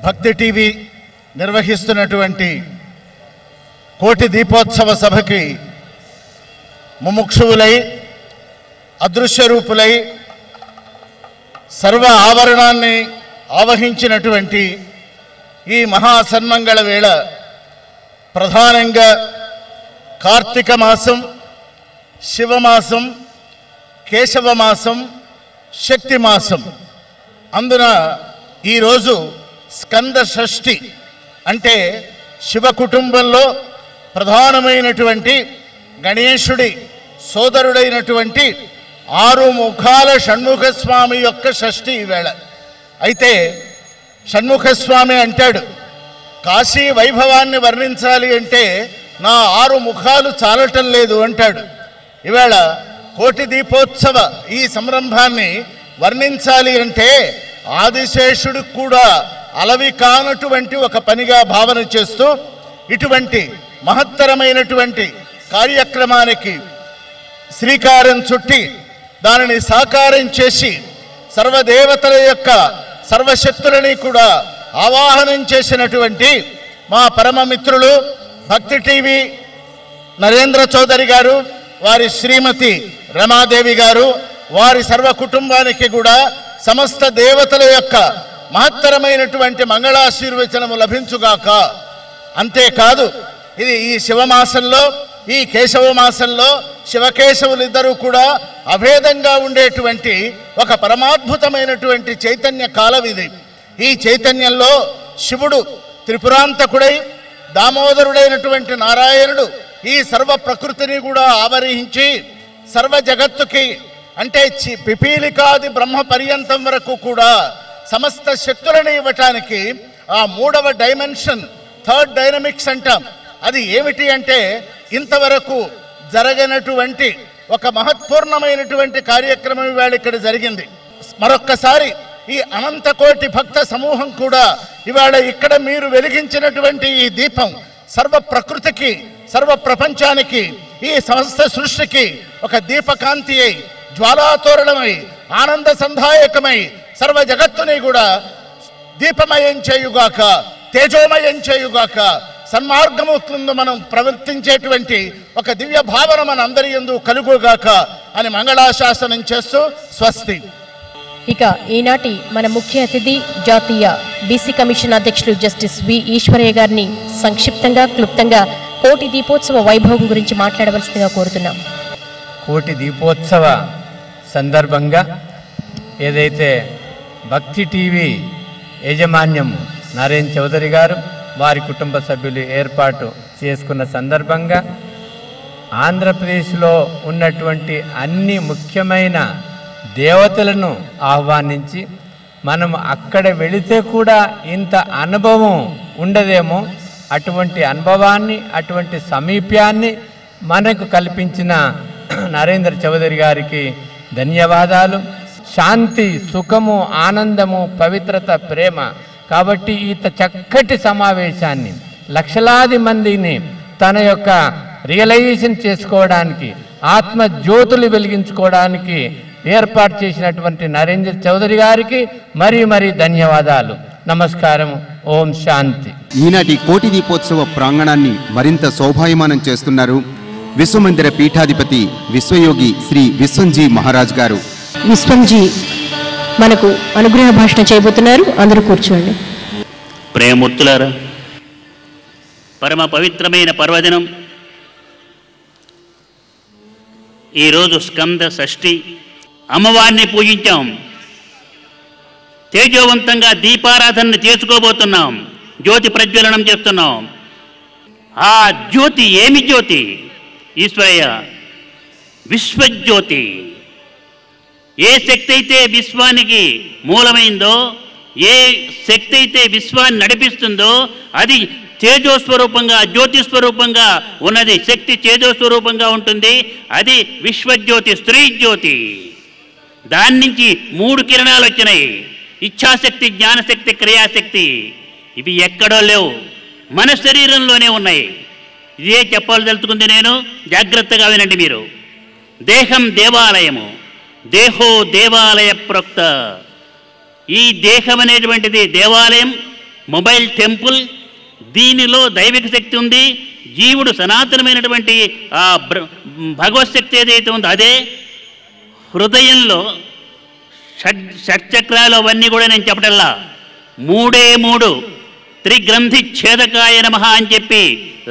భక్తి టీవీ నిర్వహిస్తున్నటువంటి కోటి దీపోత్సవ సభకి ముముక్షువులై అదృశ్య రూపులై సర్వ ఆవరణాన్ని ఆవహించినటువంటి ఈ మహాసన్మంగళ వేళ ప్రధానంగా కార్తీక మాసం, శివమాసం, కేశవ మాసం, శక్తి మాసం. అందున ఈరోజు స్కంద షష్ఠి అంటే శివ కుటుంబంలో ప్రధానమైనటువంటి గణేశుడి సోదరుడైనటువంటి 6 ముఖాల షణ్ముఖ స్వామి యొక్క షష్ఠి ఈవేళ. అయితే షణ్ముఖ స్వామి అంటాడు, కాశీ వైభవాన్ని వర్ణించాలి అంటే నా 6 ముఖాలు చాలటం లేదు అంటాడు. ఈవేళ కోటి దీపోత్సవ ఈ సంరంభాన్ని వర్ణించాలి అంటే ఆదిశేషుడు కూడా అలవి కానటువంటి ఒక పనిగా భావన చేస్తూ ఇటువంటి మహత్తరమైనటువంటి కార్యక్రమానికి శ్రీకారం చుట్టి దానిని సాకారం చేసి సర్వదేవతల యొక్క సర్వశక్తులని కూడా ఆవాహనం చేసినటువంటి మా పరమ మిత్రులు భక్తి టీవీ నరేంద్ర చౌదరి గారు, వారి శ్రీమతి రమాదేవి గారు, వారి సర్వ కుటుంబానికి కూడా సమస్త దేవతల యొక్క మహత్తరమైనటువంటి మంగళాశీర్వచనము లభించుగాక. అంతేకాదు ఇది ఈ శివమాసంలో, ఈ కేశవ మాసంలో శివకేశవులిద్దరూ కూడా అభేదంగా ఉండేటువంటి ఒక పరమాద్భుతమైనటువంటి చైతన్య కాలం ఇది. ఈ చైతన్యంలో శివుడు త్రిపురాంతకుడై, దామోదరుడైనటువంటి నారాయణుడు ఈ సర్వ ప్రకృతిని కూడా ఆవరించి సర్వ జగత్తుకి అంటే పిపీలికాది బ్రహ్మ పర్యంతం వరకు కూడా సమస్త శక్తులను ఇవ్వటానికి ఆ 3వ డైమెన్షన్, థర్డ్ డైనమిక్స్ అంటాం. అది ఏమిటి అంటే ఇంతవరకు జరగనటువంటి ఒక మహత్పూర్ణమైనటువంటి కార్యక్రమం ఇవాళ ఇక్కడ జరిగింది. మరొక్కసారి ఈ అనంతకోటి భక్త సమూహం కూడా ఇవాళ ఇక్కడ మీరు వెలిగించినటువంటి ఈ దీపం సర్వ ప్రకృతికి, సర్వ ప్రపంచానికి, ఈ సమస్త సృష్టికి ఒక దీపకాంతి అయి, జ్వాలాతోరణమై, ఆనంద సంధాయకమై సర్వ జగత్తుని కూడా దీపమయం చేయుగాక, తేజోమయం చేయుగాక, సన్మార్గము క్రింద మనం ప్రవర్తించేటువంటి ఒక దివ్య భావన మన అందరి యందు కలుగుగాక అని మంగళాశాసనం చేస్తూ స్వస్తి. ఇక ఈనాటి మన ముఖ్య అతిథి జాతీయ బీసీ కమిషన్ అధ్యక్షులు జస్టిస్ వి ఈశ్వరయ్య గారిని సంక్షిప్తంగా క్లుప్తంగా కోటి దీపోత్సవ వైభవం గురించి మాట్లాడవలసిందిగా కోరుతున్నాం. కోటి దీపోత్సవ సందర్భంగా ఏదైతే భక్తి టీవీ యాజమాన్యం నరేంద్ర చౌదరి గారు, వారి కుటుంబ సభ్యులు ఏర్పాటు చేసుకున్న సందర్భంగా ఆంధ్రప్రదేశ్లో ఉన్నటువంటి అన్ని ముఖ్యమైన దేవతలను ఆహ్వానించి మనం అక్కడ వెళితే కూడా ఇంత అనుభవం ఉండదేమో, అటువంటి అనుభవాన్ని, అటువంటి సమీప్యాన్ని మనకు కల్పించిన నరేంద్ర చౌదరి గారికి ధన్యవాదాలు. శాంతి, సుఖము, ఆనందము, పవిత్రత, ప్రేమ. కాబట్టి ఇంత చక్కటి సమావేశాన్ని లక్షలాది మందిని తన యొక్క రియలైజేషన్ చేసుకోవడానికి, ఆత్మ జ్యోతులు వెలిగించుకోవడానికి ఏర్పాటు చేసినటువంటి నరేంద్ర చౌదరి గారికి మరీ మరీ ధన్యవాదాలు. నమస్కారం. ఓం శాంతి. ఈనాటి కోటి దీపోత్సవ ప్రాంగణాన్ని మరింత శోభాయమానం చేస్తున్నారు విశ్వమందిర పీఠాధిపతి విశ్వయోగి శ్రీ విశ్వంజీ మహారాజ్ గారు. విశ్వంజీ మనకు అనుగ్రహ భాషణ చేయబోతున్నారు. అందరూ కూర్చోండి. ప్రేమమూర్తులారా, పరమ పవిత్రమైన పర్వదినం. ఈరోజు స్కంద షష్ఠి. అమ్మవారిని పూజించాం. తేజోవంతంగా దీపారాధన చేసుకోబోతున్నాం. జ్యోతి ప్రజ్వలనం చేస్తున్నాం. ఆ జ్యోతి ఏమి జ్యోతి? ఈశ్వరయ్య, విశ్వజ్యోతి. ఏ శక్తి అయితే విశ్వానికి మూలమైందో, ఏ శక్తి అయితే విశ్వాన్ని నడిపిస్తుందో అది తేజోస్వరూపంగా, జ్యోతిస్వరూపంగా ఉన్నది. శక్తి తేజోస్వరూపంగా ఉంటుంది. అది విశ్వజ్యోతి, స్త్రీ జ్యోతి. దాని నుంచి 3 కిరణాలు వచ్చినాయి. ఇచ్ఛాశక్తి, జ్ఞానశక్తి, క్రియాశక్తి. ఇవి ఎక్కడో లేవు, మన శరీరంలోనే ఉన్నాయి. ఇదే చెప్పాల్సి నేను. జాగ్రత్తగా వినండి మీరు. దేహం దేవాలయము, దేహో దేవాలయ ప్రోక్త. ఈ దేహం అనేటువంటిది దేవాలయం, మొబైల్ టెంపుల్. దీనిలో దైవిక శక్తి ఉంది. జీవుడు సనాతనమైనటువంటి ఆ భగవత్ శక్తి ఏదైతే ఉందో అదే. హృదయంలో షట్చక్రాలు అవన్నీ కూడా నేను చెప్పటల్లా. 3 త్రిగ్రంథి ఛేదకాయ నమః అని చెప్పి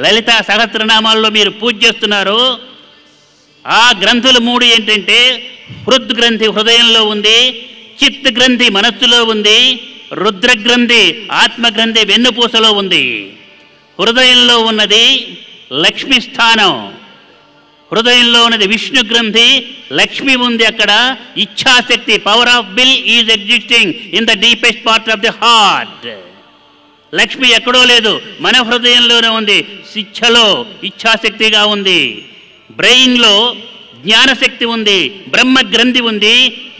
లలితా సహస్రనామాల్లో మీరు పూజ చేస్తున్నారు. ఆ గ్రంథులు 3 ఏంటంటే, హృద్గ్రంథి హృదయంలో ఉంది, చిత్ గ్రంథి మనస్సులో ఉంది, రుద్రగ్రంథి ఆత్మగ్రంథి వెన్నుపూసలో ఉంది. హృదయంలో ఉన్నది లక్ష్మీ స్థానం, హృదయంలో ఉన్నది విష్ణు గ్రంథి, లక్ష్మి ఉంది అక్కడ. ఇచ్ఛాశక్తి, power of will is existing in the deepest part of the heart. Lakshmi ఎక్కడో లేదు, మన హృదయంలోనే ఉంది. శిక్షలో ఇచ్ఛాశక్తిగా ఉంది. బ్రెయిన్లో జ్ఞానశక్తి ఉంది, బ్రహ్మ గ్రంథి ఉంది,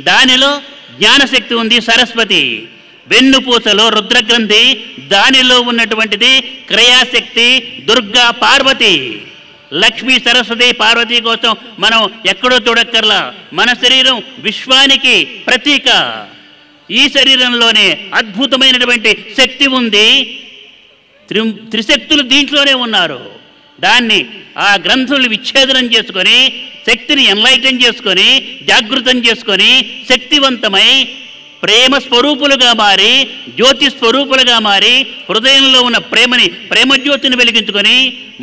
దానిలో జ్ఞానశక్తి ఉంది, సరస్వతి. వెన్నుపూసలో రుద్రగ్రంథి, దానిలో ఉన్నటువంటిది క్రియాశక్తి, దుర్గా, పార్వతి. లక్ష్మీ, సరస్వతి, పార్వతి కోసం మనం ఎక్కడో చూడక్కర్లా. మన శరీరం విశ్వానికి ప్రతీక. ఈ శరీరంలోనే అద్భుతమైనటువంటి శక్తి ఉంది. త్రిశక్తులు దీంట్లోనే ఉన్నారు. దాన్ని ఆ గ్రంథులు విచ్ఛేదనం చేసుకొని, శక్తిని ఎన్లైటన్ చేసుకొని, జాగృతం చేసుకొని, శక్తివంతమై ప్రేమ స్వరూపులుగా మారి, జ్యోతి స్వరూపులుగా మారి, హృదయంలో ఉన్న ప్రేమని, ప్రేమజ్యోతిని వెలిగించుకొని,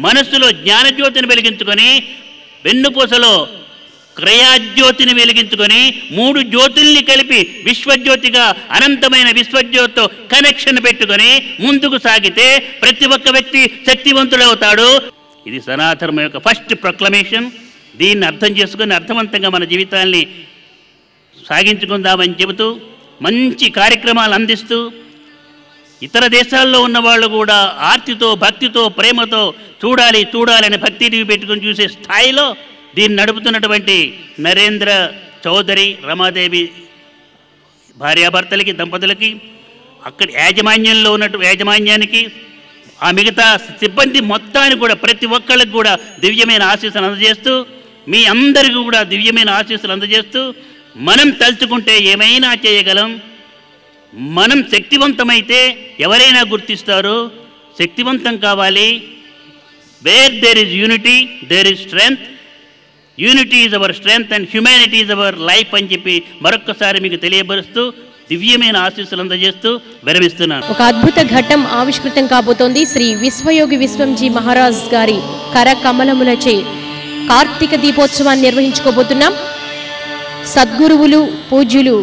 మనస్సులో జ్ఞానజ్యోతిని వెలిగించుకొని, వెన్నుపూసలో క్రయాజ్యోతిని వెలిగించుకొని, 3 జ్యోతుల్ని కలిపి విశ్వజ్యోతిగా, అనంతమైన విశ్వజ్యోతితో కనెక్షన్ పెట్టుకొని ముందుకు సాగితే ప్రతి ఒక్క వ్యక్తి శక్తివంతుడవుతాడు. ఇది సనాతనం యొక్క ఫస్ట్ ప్రొక్లమేషన్. దీన్ని అర్థం చేసుకొని అర్థవంతంగా మన జీవితాల్ని సాగించుకుందామని చెబుతూ మంచి కార్యక్రమాలు అందిస్తూ, ఇతర దేశాల్లో ఉన్నవాళ్ళు కూడా ఆర్తితో, భక్తితో, ప్రేమతో చూడాలి చూడాలని భక్తి టీవీ పెట్టుకొని చూసే స్థాయిలో దీన్ని నడుపుతున్నటువంటి నరేంద్ర చౌదరి, రమాదేవి భార్యాభర్తలకి, దంపతులకి, అక్కడ యాజమాన్యంలో ఉన్నట్టు యాజమాన్యానికి, ఆ మిగతా సిబ్బంది మొత్తానికి కూడా, ప్రతి ఒక్కళ్ళకి కూడా దివ్యమైన ఆశీస్సులు అందజేస్తూ, మీ అందరికీ కూడా దివ్యమైన ఆశీస్సులు అందజేస్తూ, మనం తలుచుకుంటే ఏమైనా చేయగలం. మనం శక్తివంతమైతే ఎవరైనా గుర్తిస్తారు. శక్తివంతం కావాలి. Where there is unity there is strength. Unity is our strength and humanity is our life అని చెప్పి మరొక్కసారి మీకు తెలియపరుస్తూ దివ్యమైన ఆశీస్సులు అందజేస్తూ విరమిస్తున్నాను. ఒక అద్భుత ఘట్టం ఆవిష్కృతం కాబోతోంది. శ్రీ విశ్వయోగి విశ్వంజీ మహారాజ్ గారి కర కమలములచే కార్తీక దీపోత్సవాన్ని నిర్వహించుకోబోతున్నాం. సద్గురువులు, పూజ్యులు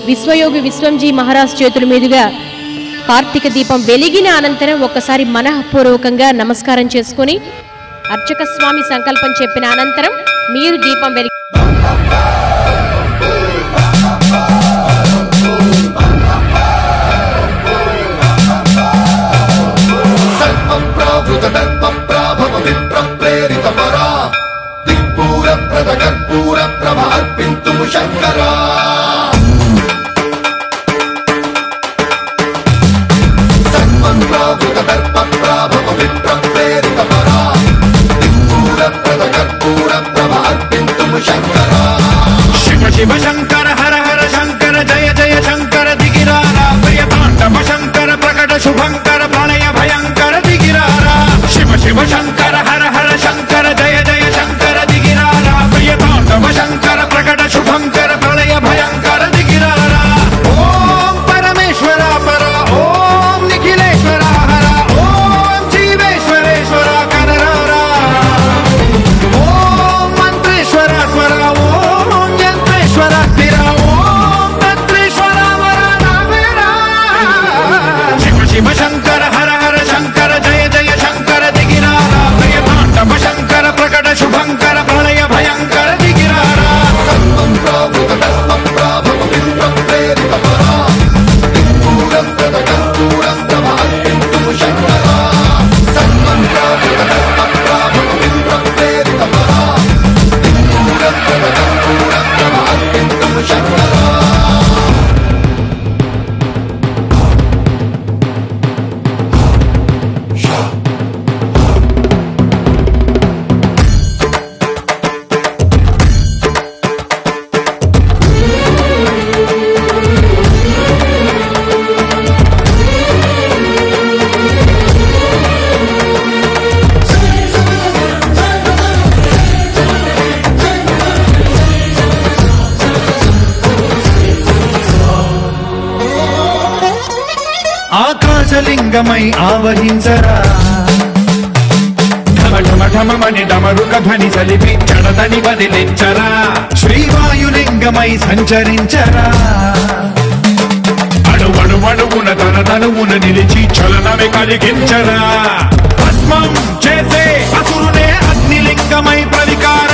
విశ్వయోగి విశ్వంజీ మహారాజ్ చేతుల మీదుగా కార్తీక దీపం వెలిగిన అనంతరం ఒక్కసారి మనఃపూర్వకంగా నమస్కారం చేసుకొని అర్చక స్వామి సంకల్పం చెప్పిన అనంతరం మీరు దీపం వెలిగి దిక్పూర ఆకాశలింగమై ఆవహించరా ఢమఢమఢమని డమరుక ధ్వని సలిపి జడదని వదిలించరా శ్రీవాయులింగమై సంచరించరా అణువణువున తన తనువున నిలిచి చలనమే కలిగించరా భస్మం చేసే అసురునే అగ్నిలింగమై ప్రవికార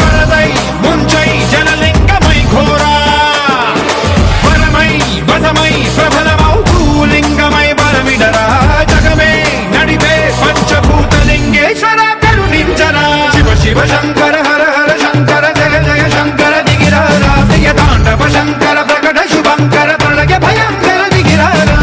వరదై ముంచై జలలింగమై ఘోరా వరమై వసమై ప్రబలమౌ భూలింగమై బలమిడరా జగమే నడిపే పంచభూతలింగేశ్వర కరుణించరా శివ శివ శంకర హర హర శంకర జయ జయ శంకర దిగిరారా ప్రియ తాండవ శంకర ప్రకట శుభంకర ప్రళయ భయంకర దిగిరారా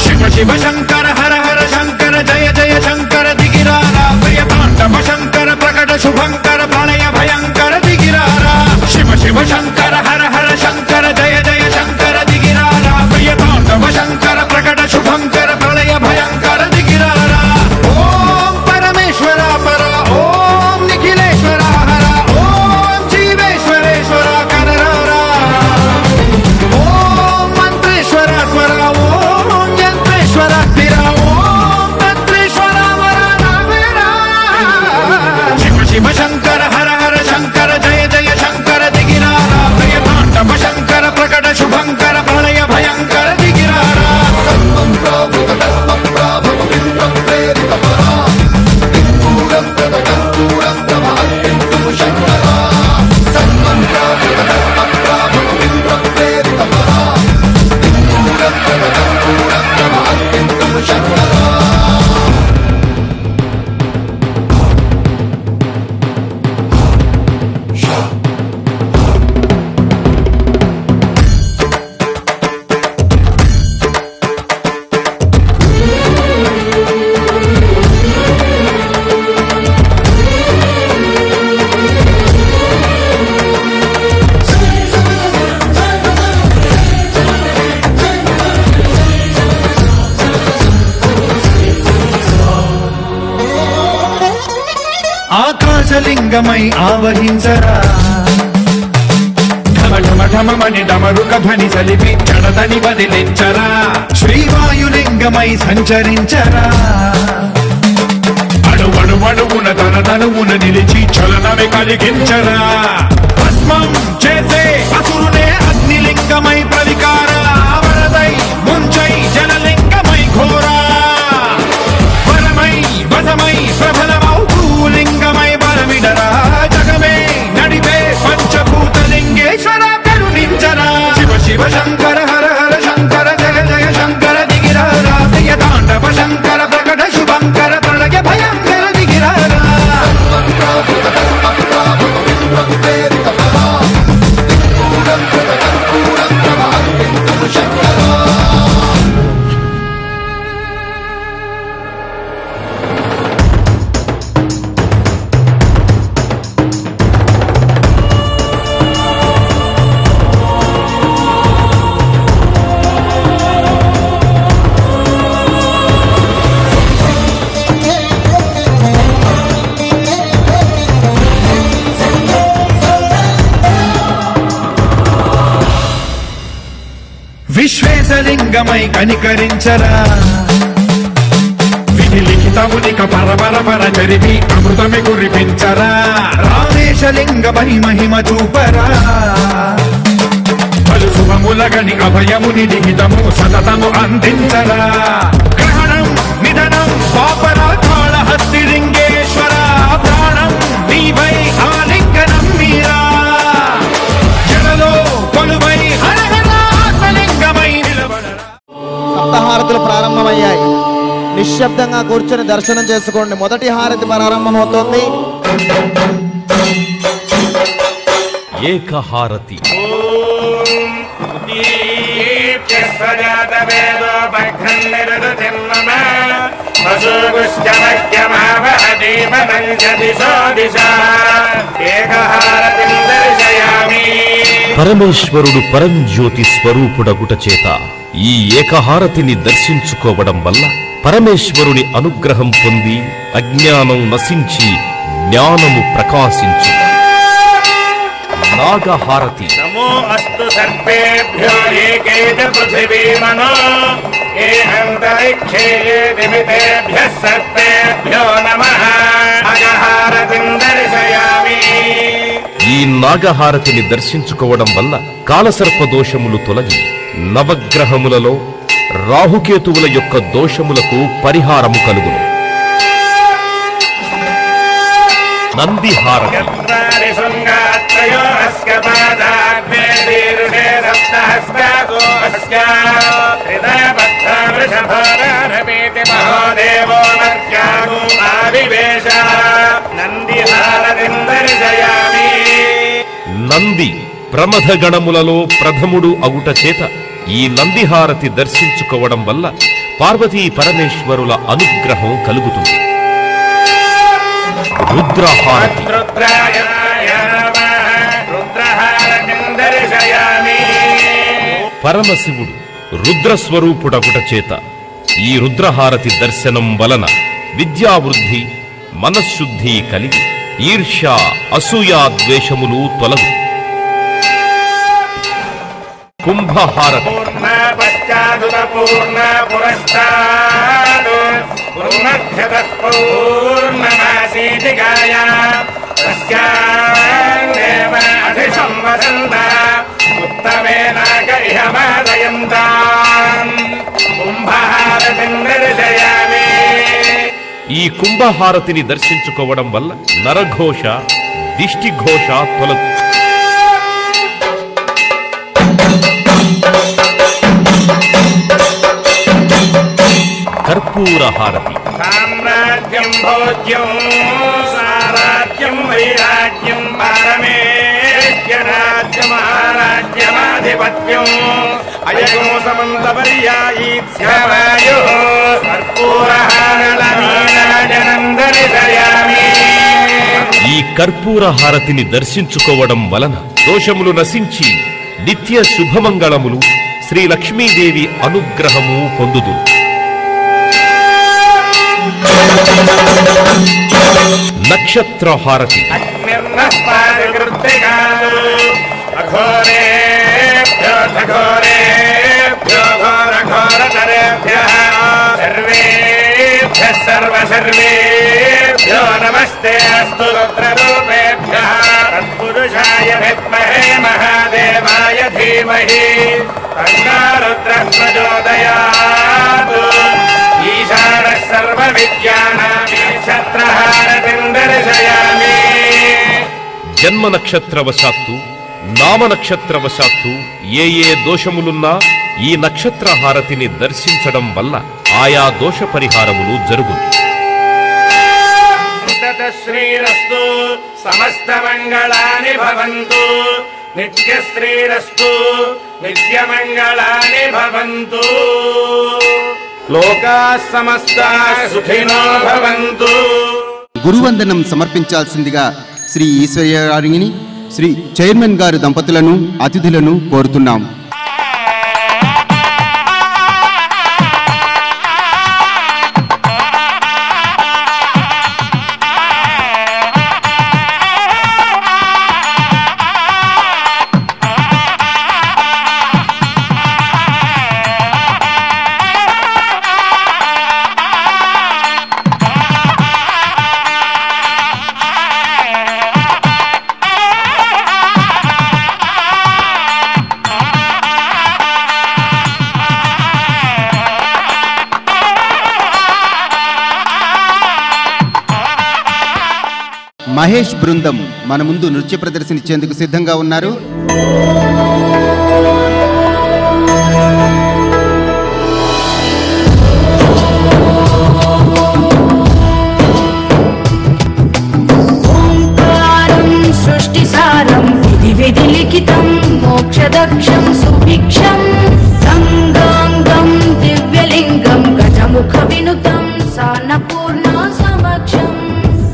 శివ శివ శంకర హర హర శంకర జయ జయ శంకర దిగిరారా ప్రియ తాండవ శంకర ప్రకట శుభంకర ప్రళయ భయంకర దిగిరారా శివ శివ శంకర హర హర శంకర జయ జయ శంకర దిగిరారా ప్రియ తాండవ శంకర ప్రకట శుభంకర ప్రళయ భయంకర దిగిరారా ఓం పరమేశ్వర పర ఓం నిఖిలేశ్వర హర ఓం జీవేశ్వరేశ్వర కనరారా ఓం మంత్రేశ్వర స్వర ఓం యంత్రేశ్వర స్థిర ఓం తంత్రేశ్వర వరనావేరా శివ శివ శంకర హర హర శంకర జయ జయ శంకర దిగిరారా ప్రియ తాండవ శంకర ప్రకట శుభంకర ప్రళయ భయంకర దిగిరారా ఆకాశలింగమై ఆవహించరా ఢమఢమఢమని డమరుక ధ్వని సలిపి జడదని వదిలించరా శ్రీవాయులింగమై సంచరించరా అణువణువున తన తనువున నిలిచి చలనమే కలిగించరా భస్మం చేసే అసురునే అగ్నిలింగమై ప్రవికార వరదై ముంచై జలలింగమై ఘోరా వరమై వసమై ప్రబలమౌ భూలింగమై బలమిడరా జగమే నడిపే పంచభూతలింగేశ్వర కరుణించరా శివ శివ శంకర హర హర శంకర జయ జయ శంకర దిగిరారా ప్రియ తాండవ శంకర ప్రకట శుభంకర ప్రళయ భయంకర దిగిరారా విశ్వేశలింగమై కనికరించరా విధి లిఖితమునిక పరపర పర చరివి అమృతమి కురిపించరా రామేశలింగమై మహిమ చూపరా పలు శుభములగని అభయముని లిఖితము సతతము అందించరా గ్రహణం నిధనం పాపరా కాళహస్తిలింగేశ్వర ప్రాణం నీవై ఆలింగనం మీరా జలలో కొలువై హర హర ఆత్మలింగమై నిలబడరా నిశ్శబ్దంగా కూర్చొని దర్శనం చేసుకోండి. మొదటి హారతి ప్రారంభమవుతోంది. ఏకహారతి. పరమేశ్వరుడు పరంజ్యోతి స్వరూపుడగుట చేత ఈ ఏకహారతిని దర్శించుకోవడం వల్ల పరమేశ్వరుని అనుగ్రహం పొంది అజ్ఞానం నశించి జ్ఞానము ప్రకాశించు. నాగహారతి. నమో అస్తు సర్పేభ్యో ఏకే చ పృథివీ మనో ఏ అంతరిక్షే దిమితేభ్యః సర్పేభ్యో నమః. నాగహారతిం దర్శయామి. ఈ నాగహారతిని దర్శించుకోవడం వల్ల కాలసర్ప దోషములు తొలగి నవగ్రహములలో రాహుకేతువుల యొక్క దోషములకు పరిహారము కలుగును. నందిహారతి. నంది ప్రమథ గణములలో ప్రథముడు అగుట చేత ఈ నందిహారతి దర్శించుకోవడం వల్ల పార్వతీ పరమేశ్వరుల అనుగ్రహం కలుగుతుంది. రుద్రహారతి. పరమశివుడు రుద్రస్వరూపుడగుట చేత ఈ రుద్రహారతి దర్శనం వలన విద్యావృద్ధి మనశ్శుద్ధి కలిగి ఈర్ష్య అసూయా ద్వేషములు తొలగు. కుంభహారతి. ఈ కుంభహారతిని దర్శించుకోవడం వల్ల నరఘోష దిష్టిఘోష తొలగు. కర్పూరహారతి. సామ్రాజ్యం భోజ్యం సారాజ్యం వైరాజ్యం పారమేశ్వరాజ్యమారాజ్యమాధిపత్యం అయగో సమంతపర్యాయీత్స్యవాయు కర్పూరహారళనీరాజనం దర్శయామి. ఈ కర్పూర హారతిని దర్శించుకోవడం వలన దోషములు నశించి నిత్య శుభమంగళములు శ్రీ లక్ష్మీదేవి అనుగ్రహము పొందుదు. నక్షత్రహారతి. సర్వేభ్యో నమస్తే అస్తు రుద్రరూపేభ్యః తత్పురుషాయ విద్మహే మహాదేవాయ ధీమహి తన్నో రుద్రః ప్రచోదయాత్. ఈశానః సర్వవిద్యానాం నక్షత్రహారతిం దర్శయామి. జన్మ నక్షత్రవశాత్తు నామ నక్షత్రవశాత్తు ఏ దోషములున్నా ఈ నక్షత్ర హారతిని దర్శించడం వల్ల ఆయా దోష పరిహారములు జరుగును. శ్రీరస్తు సమస్త మంగళాని భవంతు. నిత్యశ్రీరస్తు నిత్యమంగళాని భవంతు. లోకాః సమస్తాః సుఖినో భవంతు. గురువందనం సమర్పించాల్సిందిగా శ్రీ ఈశ్వరయ్య గారిని శ్రీ చైర్మన్ గారు దంపతులను అతిథులను కోరుతున్నాం. మహేష్ బృందం మన ముందు నృత్య ప్రదర్శన ఇచ్చేందుకు సిద్ధంగా ఉన్నారు. दक्षं सुभिक्षं गङ्गाङ्गं दिव्यलिङ्गं गजमुखविनुतं सान्नपूर्णा समक्षं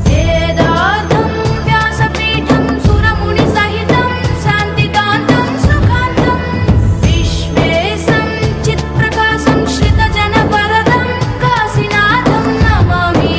वेदार्थं व्यासपीठं सुरमुनिसहितं शान्तिकान्तं सुखान्तं विश्वेशं चित्प्रकाशं श्रितजनवरदं काशीनाथं नमामि।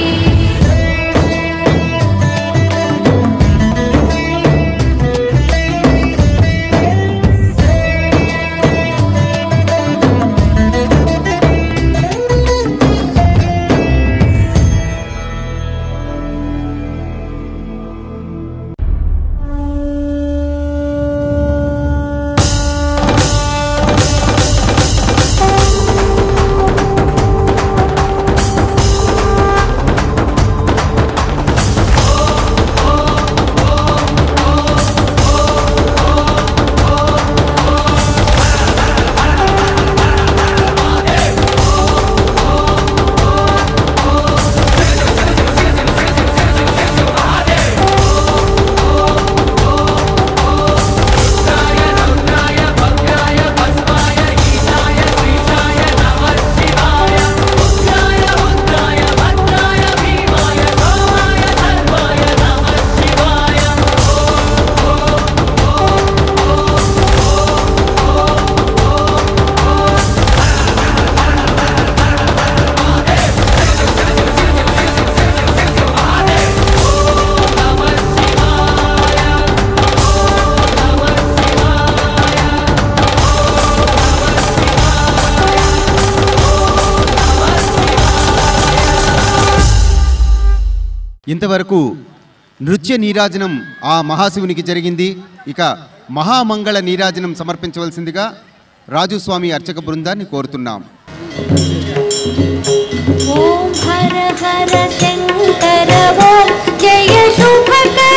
ఇంతవరకు నృత్య నీరాజనం ఆ మహాశివునికి జరిగింది. ఇక మహామంగళ నీరాజనం సమర్పించవలసిందిగా రాజుస్వామి అర్చక బృందాన్ని కోరుతున్నాం. ఓం హర హర శంకర ఓం జయ శుభకర